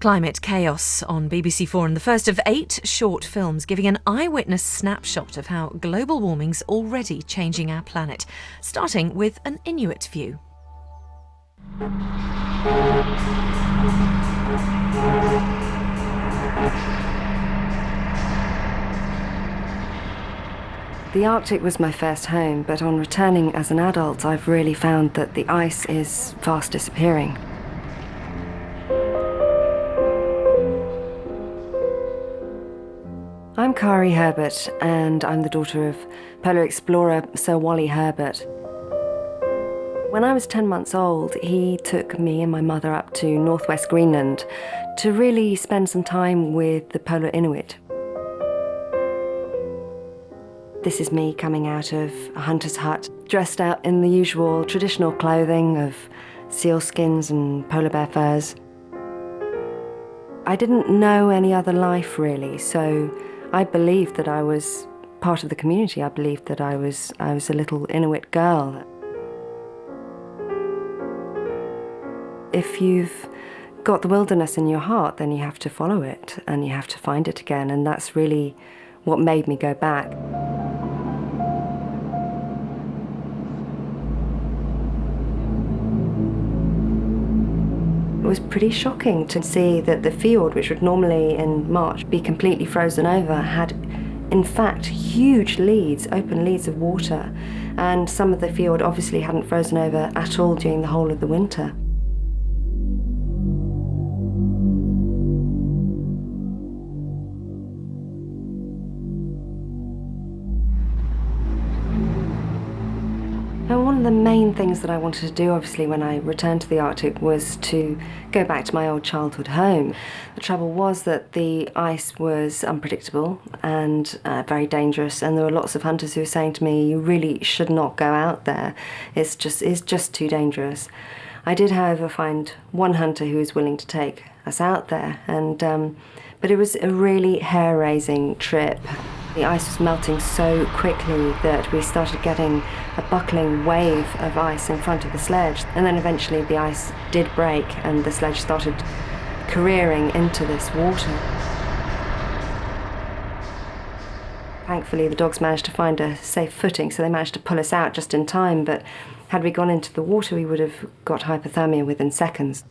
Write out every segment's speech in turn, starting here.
Climate Chaos on BBC4, and the first of 8 short films giving an eyewitness snapshot of how global warming's already changing our planet, starting with an Inuit view. The Arctic was my first home, but on returning as an adult, I've really found that the ice is fast disappearing. I'm Kari Herbert, and I'm the daughter of polar explorer Sir Wally Herbert. When I was 10 months old, he took me and my mother up to northwest Greenland to really spend some time with the polar Inuit. This is me coming out of a hunter's hut, dressed out in the usual traditional clothing of seal skins and polar bear furs. I didn't know any other life really, so I believed that I was part of the community. I believed that I was a little Inuit girl. If you've got the wilderness in your heart, then you have to follow it and you have to find it again, and that's really what made me go back. It was pretty shocking to see that the fjord, which would normally in March be completely frozen over, had in fact huge leads, open leads of water, and some of the fjord obviously hadn't frozen over at all during the whole of the winter. And one of the main things that I wanted to do, obviously, when I returned to the Arctic was to go back to my old childhood home. The trouble was that the ice was unpredictable and very dangerous, and there were lots of hunters who were saying to me, you really should not go out there. It's just too dangerous. I did, however, find one hunter who was willing to take us out there, but it was a really hair-raising trip. The ice was melting so quickly that we started getting a buckling wave of ice in front of the sledge, and then eventually the ice did break and the sledge started careering into this water. Thankfully the dogs managed to find a safe footing, so they managed to pull us out just in time, but had we gone into the water we would have got hypothermia within seconds.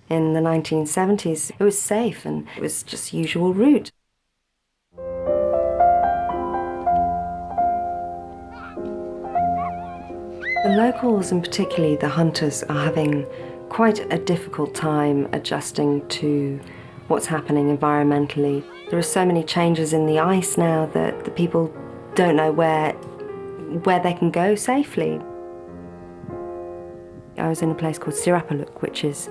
In the 1970s it was safe and it was just the usual route. The locals, and particularly the hunters, are having quite a difficult time adjusting to what's happening environmentally. There are so many changes in the ice now that the people don't know where they can go safely. I was in a place called Sir which is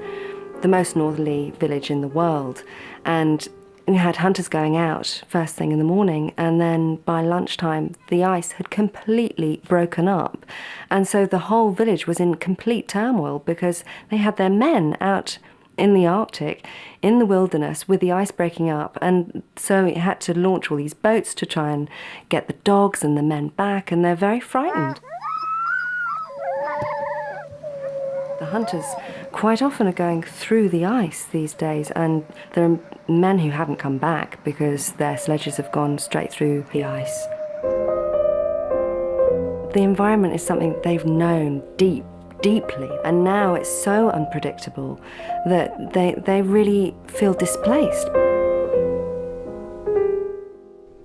the most northerly village in the world, and we had hunters going out first thing in the morning, and then by lunchtime the ice had completely broken up, and so the whole village was in complete turmoil because they had their men out in the Arctic, in the wilderness, with the ice breaking up, and so it had to launch all these boats to try and get the dogs and the men back, and they're very frightened. The hunters quite often are going through the ice these days, and there are men who haven't come back because their sledges have gone straight through the ice. The environment is something they've known deeply, and now it's so unpredictable that they really feel displaced.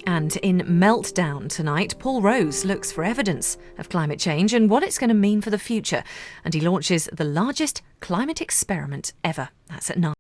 And in Meltdown tonight, Paul Rose looks for evidence of climate change and what it's going to mean for the future. And he launches the largest climate experiment ever. That's at 9.